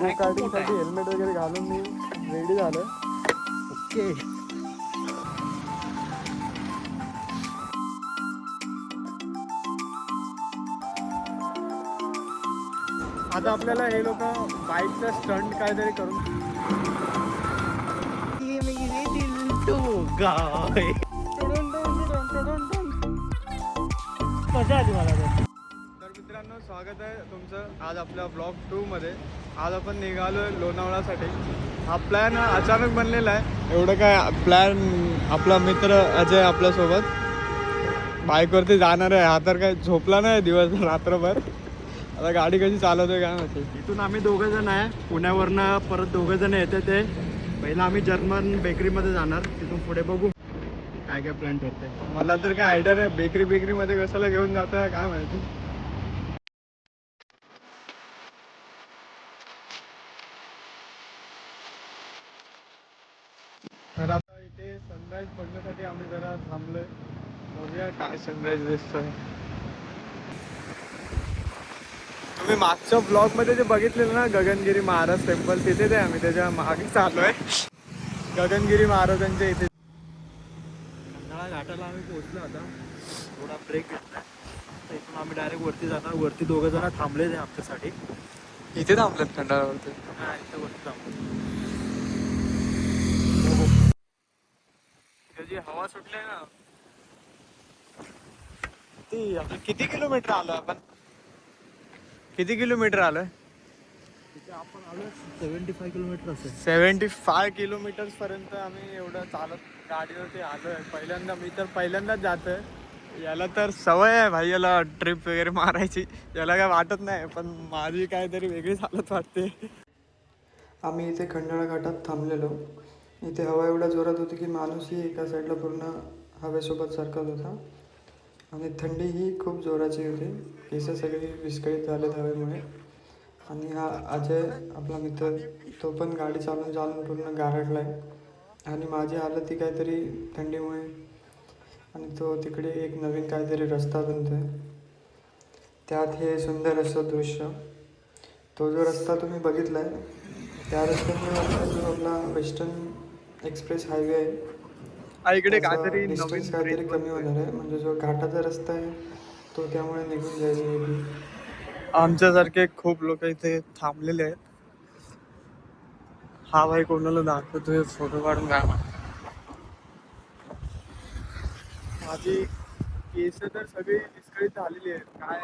गो कार्टिंगसाठी helmet वगैरे घालून मी ready झालं. ओके. आता आपल्याला हे लोक बाईकचा स्टंट काहीतरी करून मजा आली मला. तर मित्रांनो, स्वागत आहे तुमचं आज आपल्या ब्लॉग 2 मध्ये. आज आपण निघालो लोणावळ्यासाठी. हा प्लॅन अचानक बनलेला आहे. एवढं काय प्लॅन, आपला मित्र अजय आपल्यासोबत बाईकवरती जाणार आहे. हा तर काय झोपला नाही दिवस रात्रभर. आता गाडी कशी चालवतोय काय माहिती. इथून आम्ही दोघं जण आहे, पुण्यावरनं परत दोघं जण येते. ते पहिला आम्ही जर्मन बेकरीमध्ये जाणार, तिथून पुढे बघू काय काय प्लॅन ठरते. मला तर काय आयडिया नाही, बेकरीमध्ये कशाला घेऊन जातोय काय माहिती. तर आता इथे सनराईज बघण्यासाठी आम्ही जरा थांबलोय. बघूया काय सनराईज दिसतोय. तुम्ही मागच्या ब्लॉग मध्ये जे बघितलेलं ना, गगनगिरी महाराज टेम्पल, तिथे ते आम्ही त्याच्या मागे चाललोय. गगनगिरी महाराजांच्या इथे खंडाळा घाटाला आम्ही पोहोचलो. आता थोडा ब्रेक घेतला. तर इथून आम्ही डायरेक्ट वरती जाणार. वरती दोघं जण थांबले ते आमच्यासाठी. इथे थांबलेत खंडाळावरती. हा, इथे वरती थांबले. जी हवा सुटली ना ती. आपण किती किलोमीटर आलो आपण? किती किलोमीटर आलोय? तिथे आपण आलो 75 किलोमीटर असेल. 75 किलोमीटर्स पर्यंत आम्ही एवढं चालत गाडीवरती आलोय. मी तर पहिल्यांदाच जातोय. याला तर सवय आहे भाई, याला ट्रिप वगैरे मारायची. याला काय वाटत नाही, पण माझी काहीतरी वेगळीच हालत वाटते. आम्ही इथे खंडाळा घाटात थांबलेलो. इथे हवा एवढ्या जोरात होती की माणूसही एका साईडला पूर्ण हवेसोबत सरकत होता. आणि थंडीही खूप जोराची होती. केस सगळी विस्कळीत झालेत हवेमुळे. आणि हा अजय आपला मित्र, तो पण गाडी चालून चालून पूर्ण गारठला आहे. आणि माझी हालत ती काहीतरी थंडीमुळे. आणि तो तिकडे एक नवीन काहीतरी रस्ता बनतो आहे, त्यात हे सुंदर असं दृश्य. तो जो रस्ता तुम्ही बघितला आहे, त्या रस्त्याने जो आपला वेस्टर्न एक्सप्रेस हायवे आहे, इकडे काहीतरी डिस्टन्स नवीन काहीतरी ब्रिज कमी बनतोय. होणार आहे. म्हणजे जो घाटाचा रस्ता आहे तो त्यामुळे निघून जाईल मे बी. आमच्यासारखे खूप लोक इथे थांबलेले आहेत. हा भाई कोणाला दाखवतोय फोटो काढून काय माझी केस तर सगळी विस्कळीत झालेली आहेत. काय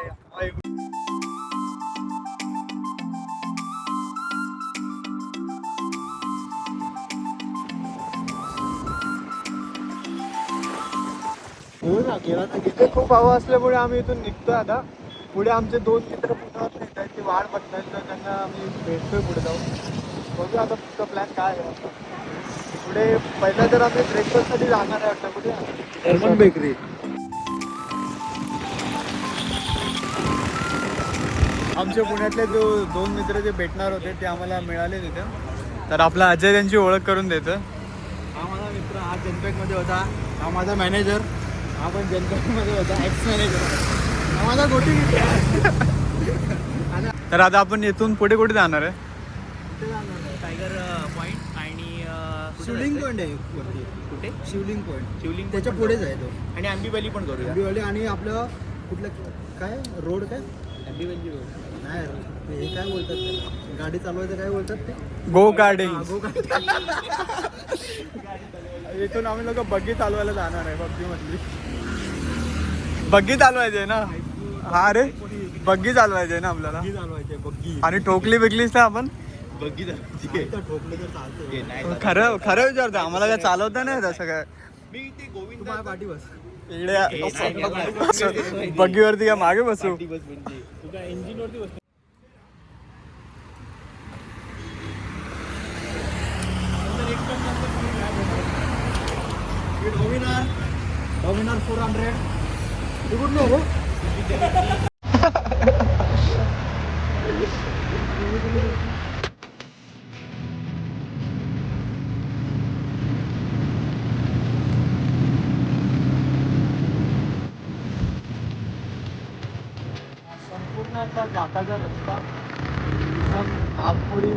हो ना, गेला तर इथे खूप हवा असल्यामुळे आम्ही इथून निघतोय आता. पुढे आमचे 2 मित्र पुण्यावर येत आहेत, ती वाट बघतायत. तर त्यांना आम्ही भेटतोय पुढे जाऊन. बघूया आता पुढचा प्लॅन काय आहे आता. पुढे पहिला तर आम्ही ब्रेकफास्टसाठी जाणार आहे वाटतं कुठे, जर्मन बेकरी. आमच्या पुण्यातले जो 2 मित्र जे भेटणार होते ते आम्हाला मिळाले तिथे. तर आपला अजय त्यांची ओळख करून देतं. हा माझा मित्र, हा जनपॅकमध्ये होता. हा माझा मॅनेजर, हा पण जनपॅकमध्ये होता, एक्स मॅनेजर. हा माझा गोटी मित्र. तर आता आपण इथून पुढे कुठे जाणार आहे? कुठे जाणार आहे? टायगर पॉईंट आणि शिवलिंग पॉईंट आहे वरती. कुठे? शिवलिंग पॉईंट. शिवलिंग त्याच्या पुढेच आहे तो. आणि आंबीवली पण करूया. आंबीवली आणि आपलं कुठलं काय रोड काय? आंबीवली रोड नाही, हे काय बोलतात त्याला? गाडी चालवायचं काय बोलतात ते? गो कार्डिंग. इथून आम्ही लोक बग्गी चालवायला जाणार आहे. बग्गी मधली बग्गी चालवायची आहे ना. हा रे, बग्गी चालवायची आहे ना आपल्याला. बग्गी. आणि ठोकली बिकलीस ना आपण बग्गी ठोकली तर चालतं. खरं खरं विचारतो, आम्हाला काय चालवता नाही तसं काय. मी ते गोविंद पाठी बस बग्गीवरती काय मागे बसू? इंजिन वरती बस. डॉमिनार 400 तू कुठलं हो? संपूर्ण असा घाटाचा रस्ता, एकदम आगमोडी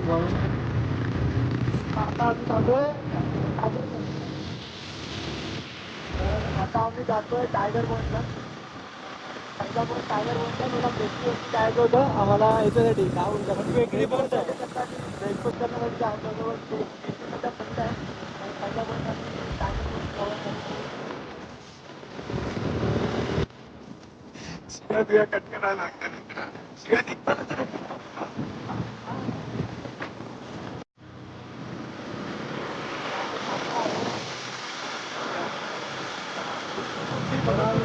आता आम्ही जातोय आता आम्ही जातोय टायगर पॉईंटला. टायगर पॉईंटला मला ब्रेकफास्ट जायचं होतं आम्हाला याच्यासाठी काय बोलतात वेगळी बस आहे ब्रेकफास्ट करण्यासाठी जायचं टायगर पॉईंट आणि टायगर पॉईंट कव्हर शिव्या कट करायला लागतात शिव्या निघताना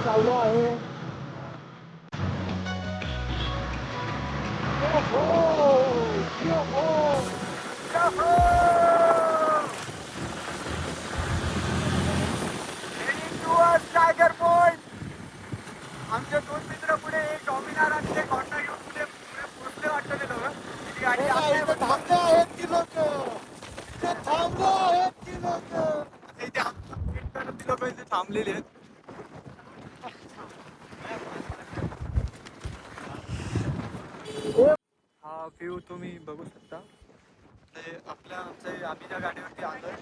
चालू आहे. Tiger point. आमच्या दोन मित्र पुढे एक डॉमिनार आणि एक हॉन्डा घेऊन पुढे पोहोचले वाटतं ते लोक. ती गाडी थांबले आहेत की लोक थांबले आहेत की लोक ती लोक इथे थांबलेली आहेत. हा व्ह्यू तुम्ही बघू शकता. ते आम्ही ज्या गाडीवरती आलोय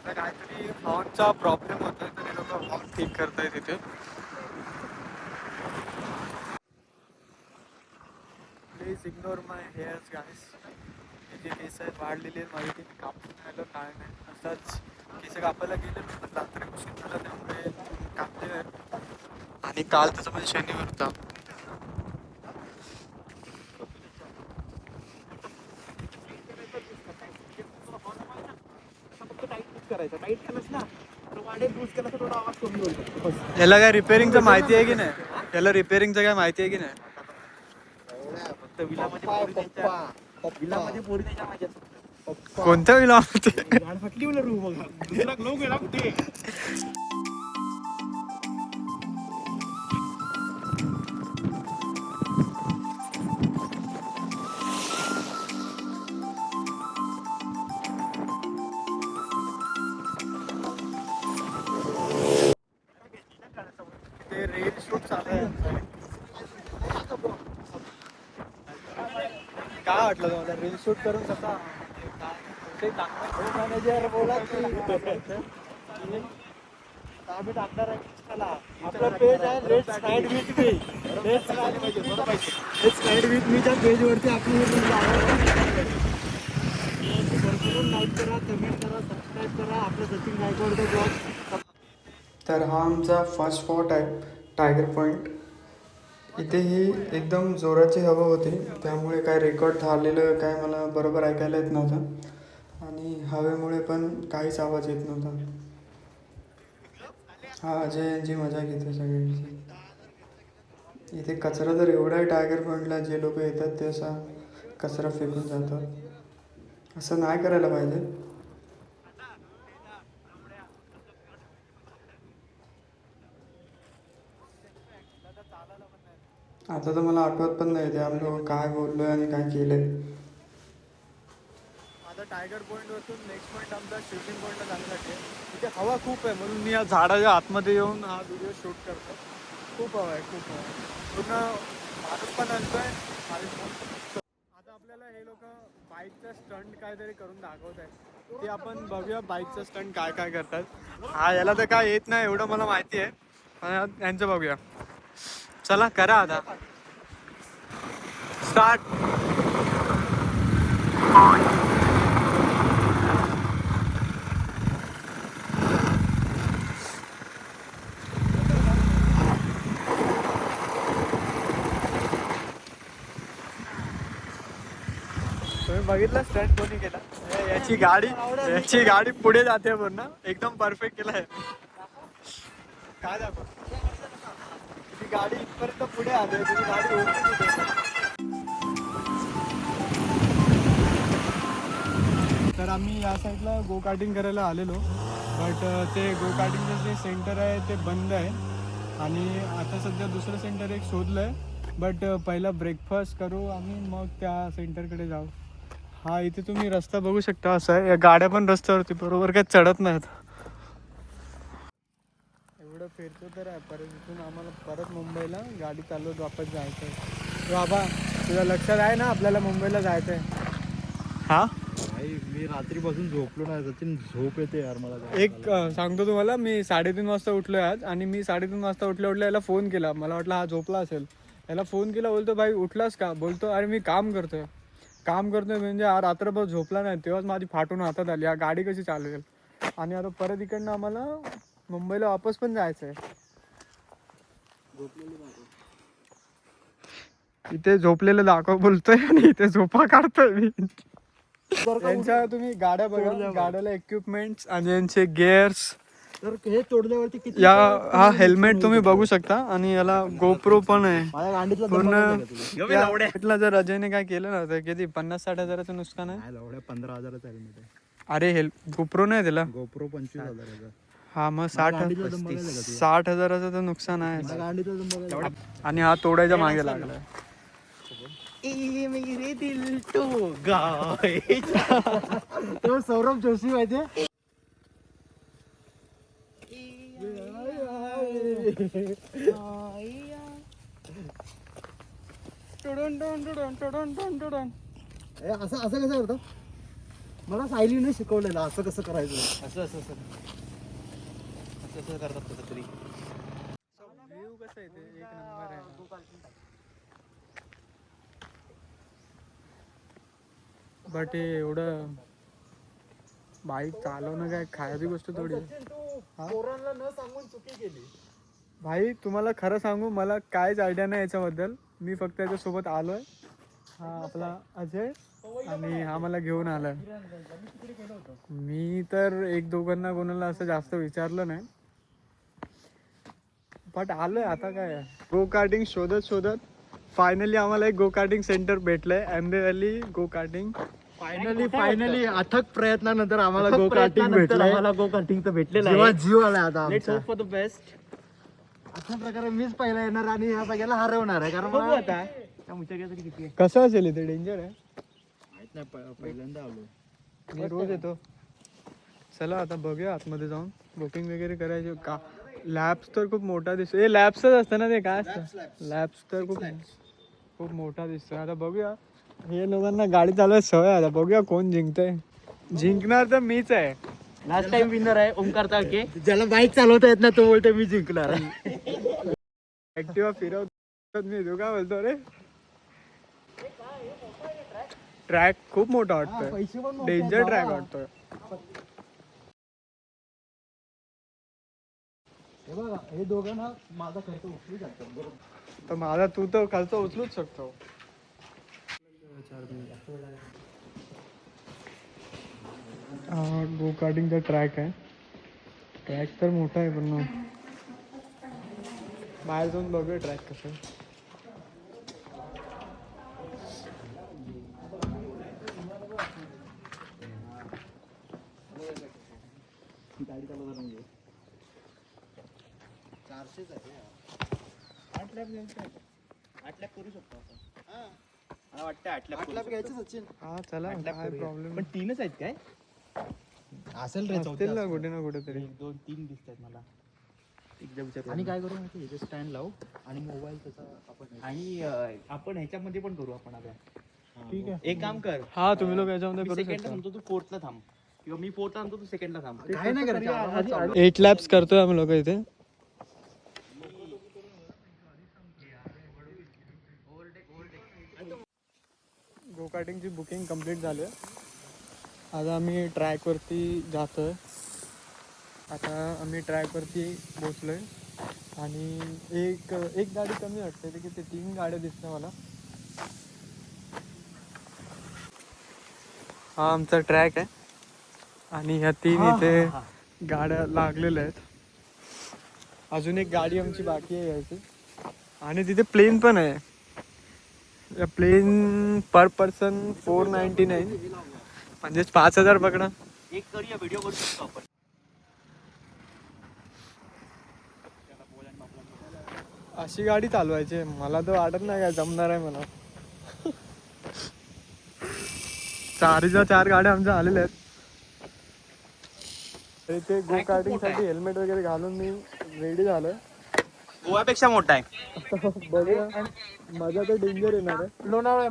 तर काहीतरी हॉर्नचा प्रॉब्लेम होतोय तर हे लोक हॉर्न ठीक करताय तिथे. प्लीज इग्नोर माय हेअर्स गाईस. जे केस आहेत वाढलेले आहेत माझे ते कापून आलं काय नाही असंच केस कापायला गेले पण रात्री उशीर झाला त्यामुळे कापले आहेत. आणि काल तसं म्हणजे शनिवार होता. याला काय रिपेअरिंगचं माहिती आहे की नाही. याला रिपेअरिंगचं काय माहिती आहे की नाही. कोणत्या विलामध्ये ते रेल शूट चालू आहे. काय वाटलं तुम्हाला रील शूट करून कसा मॅनेजर बोला आम्ही टाकणार आहे. आपलं पेज आहे let's ride with me. Let's ride with मीच्या पेजवरती आपली भरपूर लाईक करा कमेंट करा सबस्क्राईब करा. आपलं सचिन गायकवाडचा ब्लॉग. तर हा आमचा फर्स्ट स्पॉट आहे टायगर पॉईंट. इथेही एकदम जोराची हवा होती त्यामुळे काय रेकॉर्ड झालेलं काय मला बरोबर ऐकायला येत नव्हतं आणि हवेमुळे पण काहीच आवाज येत नव्हता. हा अजयची मजा घेते सगळ्यांची. इथे कचरा तर एवढा आहे टायगर पॉईंटला. जे लोक येतात ते असा कचरा फेकून जातात. असं नाही करायला पाहिजे. आता तर मला आठवत पण नाही ते आम्ही लोक काय बोललोय आणि काय केलंय. आता टायगर पॉईंट वरतून नेक्स्ट पॉईंट आमचा शूटिंग पॉईंटला जाण्यासाठी आहे. तिथे हवा खूप आहे म्हणून मी या झाडाच्या आतमध्ये येऊन हा व्हिडिओ शूट करतो. खूप हवा आहे खूप हवा आहे पूर्ण माणूस पण आणतोय. आता आपल्याला हे लोक बाईकचा स्टंट काहीतरी करून दाखवत आहेत ते आपण बघूया. बाईकचा स्टंट काय काय करतात. हा याला तर काय येत नाही एवढं मला माहिती आहे पण यांचं बघूया. चला करा आता स्टार्ट. तुम्ही बघितलं स्टंट कोणी केला. याची गाडी पुढे जाते पूर्ण एकदम परफेक्ट केला आहे. काय दाखव ती गाडी इथपर्यंत पुढे आली तुझी गाडी तर आम्ही या साईडला गो कार्टिंग करायला आलेलो बट ते गो कार्टिंगचं जे सेंटर आहे ते बंद आहे आणि आता सध्या दुसरं सेंटर एक शोधलं आहे बट पहिला ब्रेकफास्ट करू आम्ही मग त्या सेंटरकडे जाऊ. हा इथे तुम्ही रस्ता बघू शकता. असा आहे या गाड्या पण रस्त्यावरती बरोबर काय चढत नाहीत. एवढं फिरतो तर आहे परत इथून आम्हाला परत मुंबईला गाडी चालवत वापस जायचं आहे. बाबा तुझ्या लक्षात आहे ना आपल्याला मुंबईला जायचं आहे. हा मी रात्रीपासून झोपलो नाही सचिन, झोप येते यार मला. एक सांगतो तुम्हाला, मी 3:30 वाजता उठलोय आज आणि मी 3:30 वाजता उठल्या याला फोन केला. मला वाटलं हा झोपला असेल. याला फोन केला, बोलतो भाई उठलास का? बोलतो अरे मी काम करतोय म्हणजे हा रात्रभर झोपला नाही. तेव्हाच माझी फाटून हातात आली, हा गाडी कशी चालवेल. आणि आता परत इकडनं आम्हाला मुंबईला वापस पण जायचं आहे. इथे झोपलेलं दाखव बोलतोय आणि इथे झोपा काढतोय मी. यांच्या तुम्ही गाड्या बघा, गाड्याला इक्विपमेंट्स आणि यांचे गिअर्स. तर हे तोडल्यावरती किती या हा हेल्मेट तुम्ही बघू शकता आणि याला गोप्रो पण आहे माझ्या गांडीतला पूर्ण. जर अजयने काय केलं ना तर किती 50-60 हजाराचं नुकसान आहे. 15,000चं हेल्मेट आहे. अरे गोप्रो नाही त्याला, गोप्रो 25,000चा. हा मग 60 हजाराचं तर नुकसान आहे. गांडीतला आणि हा तोडायच्या मागे लागलाय. मेरे दिल तो गाय. तो सौरभ जोशी माहितीये. असं कसं करतो? मला सायलीने शिकवलेलं असं कसं करायचं. असं असं असं असं असं करतात कसं तरी. व्ह्यू कसं आहे ते एक नंबर आहे. बट हे एवढं बाईक चालवणं काय खायची गोष्ट थोडी आहे. पोरांना न सांगून चुकी केली. भाई तुम्हाला खरं सांगू, मला काहीच आयडिया नाही याच्याबद्दल. मी फक्त याच्यासोबत आलोय. हा आपला अजय आणि हा मला घेऊन आलाय. मी तर एक दोघांना कोणाला असं जास्त विचारलं नाही, बट आलोय. आता काय गो कार्टिंग शोधत शोधत फायनली आम्हाला एक गो कार्टिंग सेंटर भेटलंय. आंबे व्हॅली गो कार्टिंग. फायनली अथक प्रयत्नानंतर आम्हाला गो कार्टिंग भेटलं. आम्हाला गो कार्टिंग तर भेटलेलं आहे. जीव आलाय आता. Let's hope for the best. अशा प्रकारे मीच पहिला येणार आणि ह्या सगळ्याला हरवणार आहे. कारण बघू आता किती कसं असेल इथे, डेंजर आहे. माहित नाही, पहिल्यांदा आलो. मी रोज येतो. चला आता बघूया आतमध्ये जाऊन बुकिंग वगैरे करायची का. लॅब्स तर खूप मोठा दिसतो. हे लॅब्सच असतं ना, ते काय असतं लॅब्स तर खूप मोठा दिसतो. आता बघूया, हे लोकांना गाडी चालवायची सवय. आता बघूया कोण जिंकतंय. जिंकणार तर मीच आहे. लास्ट टाइम विनर आहे ओमकार ताळके. ज्याला बाईक चालवता येत ना तो बोलतो मी जिंकणार. ऍक्टिव्हा फिरवत मी तू काय बोलतो रे. ट्रॅक खूप मोठा वाटतोय, डेंजर ट्रॅक वाटतोय. हे बघा, हे दोघं ना माझा खर्च उचलू शकतात बरोबर. तर माझा तू तर खर्च उचलूच शकतो. गो कार्टिंगचा ट्रॅक आहे. ट्रॅक तर मोठा आहे पण बाहेर जाऊन बघूया ट्रॅक कसं आहे. गाडी चालवता नाही 400 आहे. 8 लाख घ्यायचे. 8 लाख करू शकतो आपण. मला वाटतं 8 लाख घ्यायचं सचिन. हा चला, काय प्रॉब्लेम. पण 3च आहेत काय? असेल रे, असतील ना कुठे ना कुठे तरी. 1 2 3 दिसत आहेत मला. आणि काय करू माहिती, याचे स्टँड लावू आणि मोबाईल त्याचा आपण आणि आपण ह्याच्यामध्ये पण करू आपण आता. ठीक आहे, एक काम कर. हा तुम्ही लोक याच्यामध्ये करू सेकंडला शकता. थांबतो, तू 4thला थांब, किंवा मी 4thला थांबतो, तू सेकंडला थांब. काय नाही करायचं. 8 लॅप्स करतोय आम्ही लोक इथे. गो कार्टिंगची बुकिंग कंप्लीट झाली आहे. आता आम्ही ट्रॅकवरती जातोय. आता आम्ही ट्रॅकवरती पोचलोय आणि एक गाडी कमी वाटते. ते किती 3 गाड्या दिसल्या मला. हा आमचा ट्रॅक आहे आणि ह्या 3 इथे गाड्या लागलेल्या आहेत. अजून एक गाडी आमची बाकी आहे यायची. आणि तिथे प्लेन पण आहे. प्लेन पर पर्सन 499, म्हणजेच 5,000 पकडा. एक करूया, व्हिडिओ करू शकतो आपण. अशी गाडी चालवायची. मला तर वाटत नाही काय जमणार आहे मला. 4च्या 4 गाड्या आमच्या आलेल्या आहेत. ते गो कार्टिंग साठी हेल्मेट वगैरे घालून मी रेडी झालोय. गोव्यापेक्षा मोठा आहे. बघूया, मजा तर डेंजर येणार आहे. लोणावळा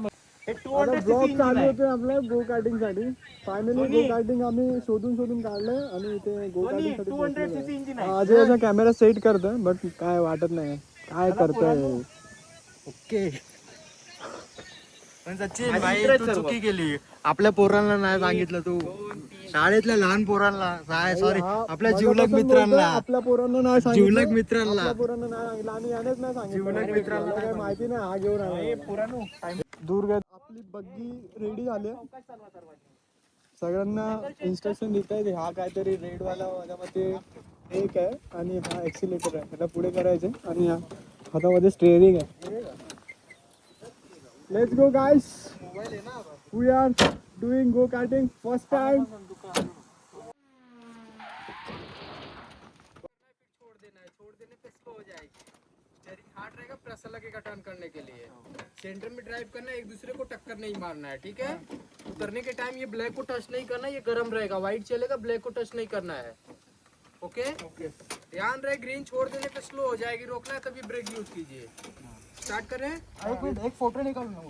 आता ब्लॉग चालू होते आपल्या गो कार्टिंग साठी. फायनली गो कार्टिंग आम्ही शोधून काढलंय आणि इथे गो कार्टिंग साठी पोहोचलोय. अजय कॅमेरा सेट करतोय बट काय वाटत नाही काय करतोय. ओके. पण सचिन भाई तू चुकी केली. आपल्या पोरांना नाही सांगितलं तू, शाळेतल्या लहान पोरांना सॉरी आपल्या माझा जीवलग कसं मित्रांना, बोलतोय, आपल्या पोरांना नाही सांगितलं. जीवलग मित्रांना. आपल्या पोरांना नाही सांगितलं आणि यानेच नाही सांगितलं. जीवलग मित्रांना काय माहिती नाही हा घेऊन आला. दूर गे आपली बग्गी रेडी झाली. सगळ्यांना इन्स्ट्रक्शन देत आहे. हा काहीतरी रेड वाला माझ्यामध्ये एक आहे आणि हा एक्सिलेटर आहे. त्याला पुढे करायचे आणि हा हातामध्ये स्टेअरिंग आहे. Let's go guys, we are doing go karting first time. Hard रहेगा, प्रेशर लगेगा टर्न करने के लिए. सेंटर में ड्राइव करना है, एक दूसरे को टक्कर नहीं मारना है, ठीक है. उतरने के टाइम ये ब्लैक को टच नहीं करना, ये गर्म रहेगा. व्हाइट चलेगा, ब्लैक को टच नहीं करना है. ओके. ध्यान रहे, ग्रीन छोड़ देने पे स्लो हो जाएगी. रोकना है तभी ब्रेक यूज कीजिए. स्टार्ट करें. एक फोटो निकालूंगा.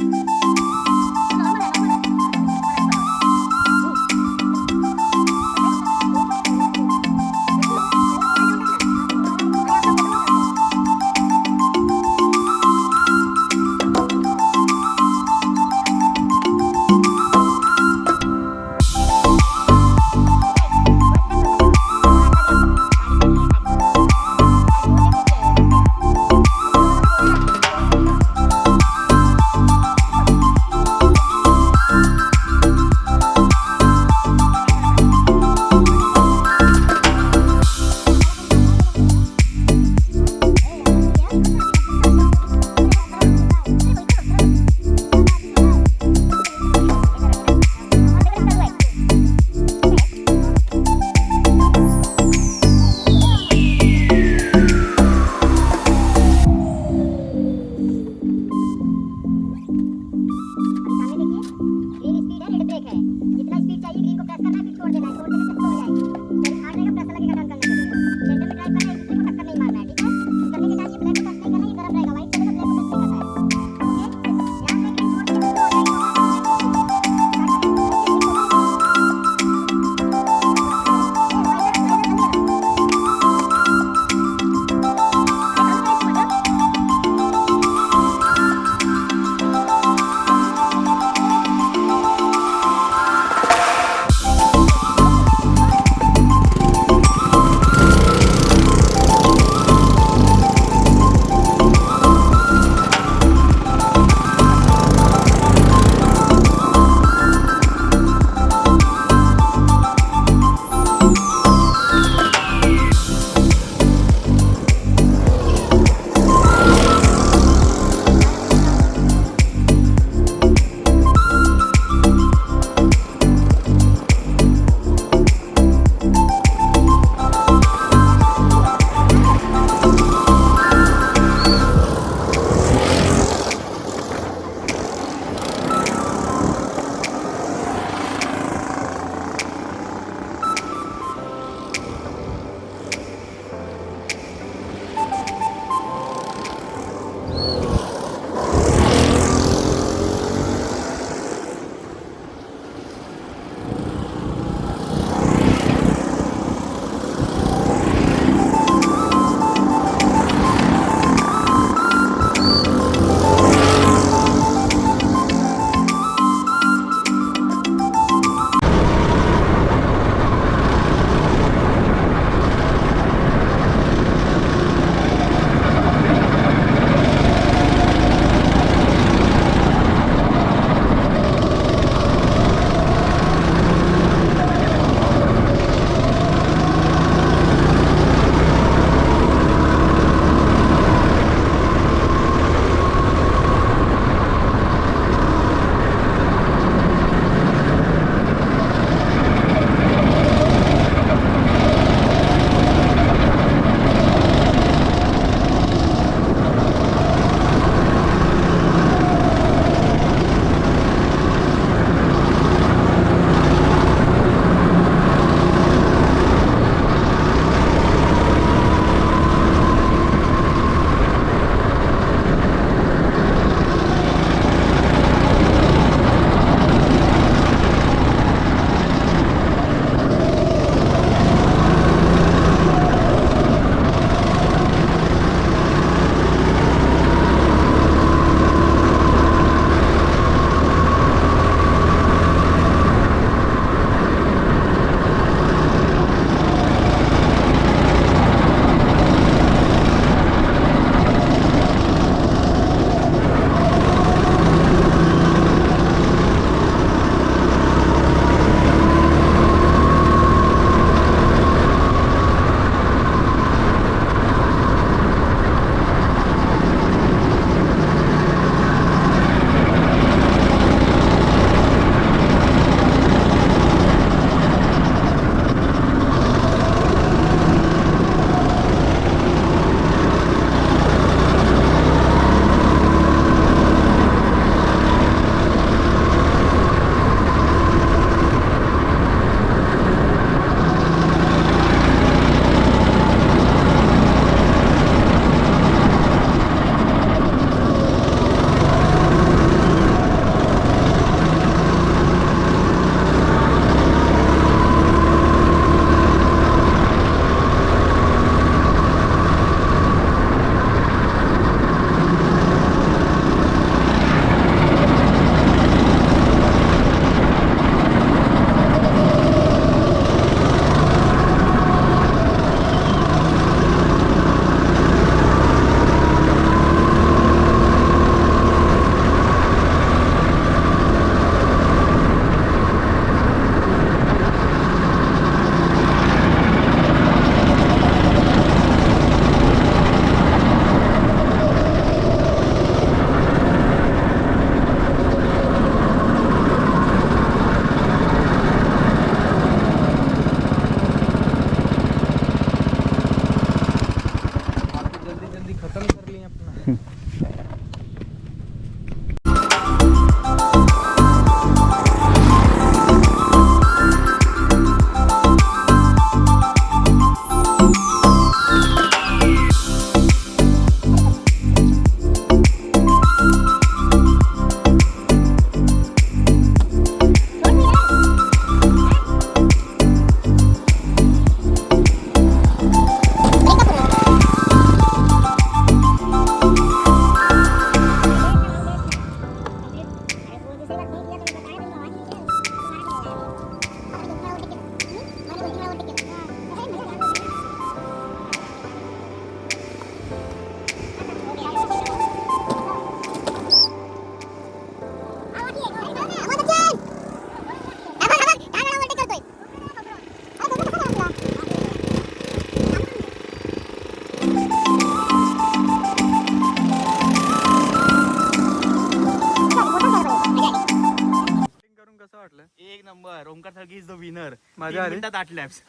नंबर. ओमकार सारखी इज द विनर. मजा आली? 3 मिनिटात 8 लॅप्स.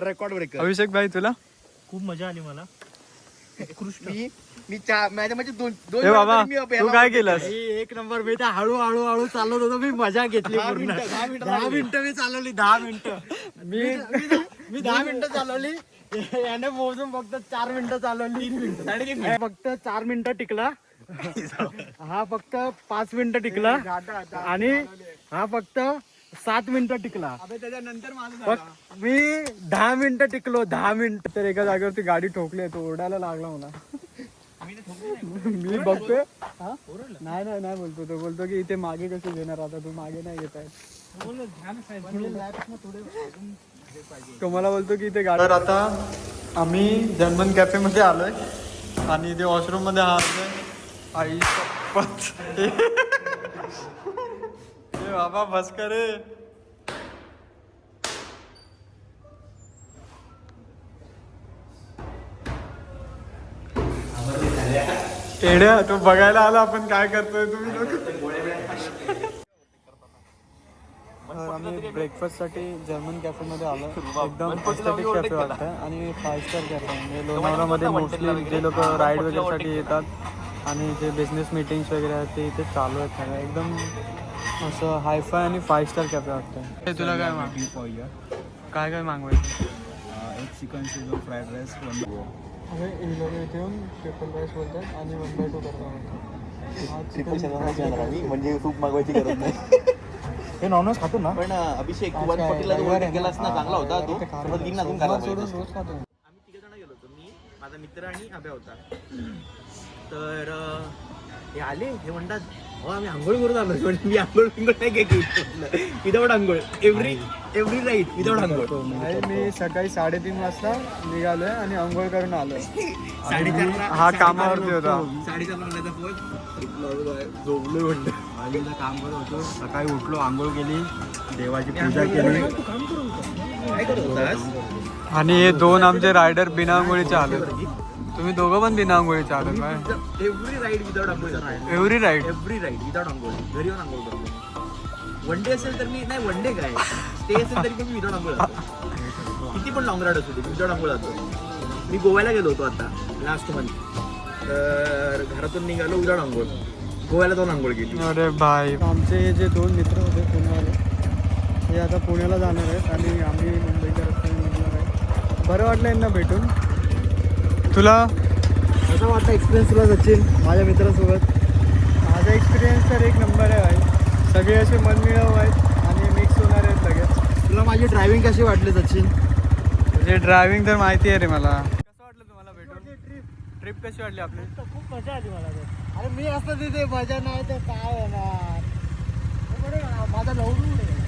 Record breaker. अभिषेक भाई तुला खूप मजा आली मला. मी माझ्या म्हणजे दोन ए बाबा तू काय केलंस? एक नंबर. मी तर हळू चालवत होतो. मी मजा घेतली पूर्ण. 10 मिनिटं मी चालवली. 10 मिनिटं मी 10 मिनिटं चालवली. याने मोजून फक्त 4 मिनिटं चालवली. 3 मिनिटं फक्त 4 मिनिटं टिकला. हा फक्त 5 मिनिटं टिकला आणि हा फक्त 7 मिनिटं टिकला. त्याच्यानंतर माझं फक्त मी 10 मिनिटं टिकलो. 10 मिनिटं. तर एका जागेवरती गाडी ठोकली तो ओरडायला लागला मला. मी बघतोय नाही बोलतो तो. बोलतो की इथे मागे कसे घेणार आता तू मागे नाही घेत आहे. तो मला बोलतो की इथे गाडी. तर आता आम्ही जर्मन कॅफे मध्ये आलोय आणि इथे वॉशरूम मध्ये आलोय. आई शपथ. ए बाबा बस करे. एड्या तो बघायला आला आपण काय करतोय तुम्ही लोक. आम्ही ब्रेकफास्ट साठी जर्मन कॅफे मध्ये आलो. एकदम एस्थेटिक कॅफे वाटतं आणि 5 स्टार कॅफे. म्हणजे लोणावळ्यामध्ये मोस्टली जे लोक राईड वगैरे साठी येतात आणि जे बिझनेस मीटिंग्स वगैरे आहेत ते इथे चालू आहेत सगळं. एकदम असं हायफाय आणि 5 स्टार कॅफे वाटतं. तुला काय काय मागवायचं? एक चिकन सिझर फ्राईड राईस. हे लोक इथे येऊन ट्रिपल राईस बोलतात आणि 1/2 करतात. म्हणजे सूप मागवायची गरज नाही. हे नॉनव्हेज खातो ना. पण अभिषेक 140ला गेलास ना, चांगला होता तो. दिन अजून खायला पाहिजे. रोज खातो. आम्ही 3 जण गेलो होतो. मी, माझा मित्र आणि अभ्या होता. तर हे आले. हे म्हणतात हो आम्ही आंघोळ करून आलो. मी आंघोळ नाही घ्यायची विदाऊट आंघोळ. एव्हरी राईट विदाऊट आंघोळ. मी सकाळी 3:30 वाजता निघालोय आणि आंघोळ करून आलोय. 4:30 हा कामावरती होता. 4:30 म्हणायचा फोन झोपलोय म्हणलं. आईला काम करत होतो. सकाळी उठलो, आंघोळ केली, देवाची पूजा केली. काय करत होतास? आणि हे 2 आमचे रायडर बिना आंघोळीचे आले. तुम्ही दोघं पण बिना आंघोळीचे आले काय? एव्हरी राईड विदाऊट आंघोळ. Every ride. Every ride without आंघोळ. घरी येऊन आंघोळ करतो. वन डे असेल तर मी नाही. वन डे काय स्टे असेल तरी पण मी विदाऊट आंघोळ जातो. किती पण लॉंग राईड असू दे विदाऊट आंघोळ जातो. मी गोव्याला गेलो होतो आता लास्ट मंथ. तर घरातून निघालो विदाऊट आंघोळ. गोव्याला जाऊन आंघोळ केली. अरे भाई आमचे हे जे 2 मित्र होते पुण्यावाले हे आता पुण्याला जाणार आहेत आणि आम्ही मुंबईच्या रस्त्याने निघणार आहे. बरं वाटलं यांना भेटून. तुला कसं वाटतं एक्सपिरियन्स तुला सचिन माझ्या मित्रासोबत? माझा एक्सपिरियन्स तर एक नंबर आहे भाई. सगळे असे मनमिळाऊ आहेत आणि मिक्स होणार आहेत लगेच. तुला माझी ड्रायव्हिंग कशी वाटली सचिन? म्हणजे ड्रायव्हिंग तर माहिती आहे रे मला. कसं वाटलं तुम्हाला भेटून? ट्रिप कशी वाटली आपली? खूप मजा आली मला तर. अरे मी असतं तिथे मजा नाही तर काय होणार. माझा लवडू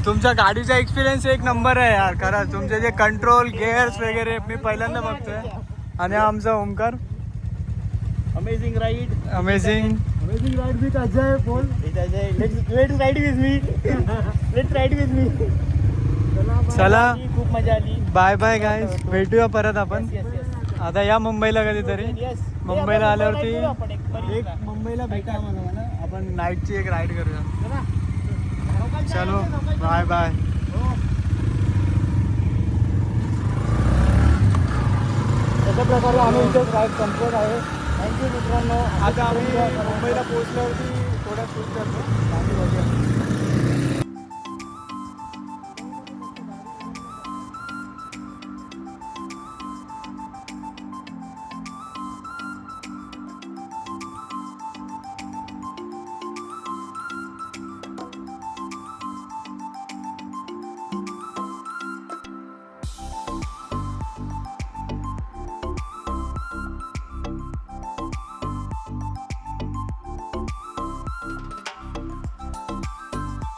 तुमच्या गाडीचा एक्सपिरियन्स एक नंबर आहे यार खरंच. तुमचे जे कंट्रोल गिअर्स वगैरे मी पहिल्यांदा बघतोय. आणि आमचा Omkar amazing ride. Amazing ride with Ajay. बोल let's ride with me. Let's ride with me. चला खूप मजा आली. Bye bye guys. भेटूया परत आपण. आता या मुंबईला कधीतरी. मुंबईला आल्यावरती एक मुंबईला भेटा मला आपण नाईटची एक राईड करूया. चलो बाय बाय. अशा प्रकारे आम्ही इथे राईड संपत आहे. थँक्यू मित्रांनो. आता आम्ही मुंबईला पोहोचल्यावरती थोड्या शूट करतो.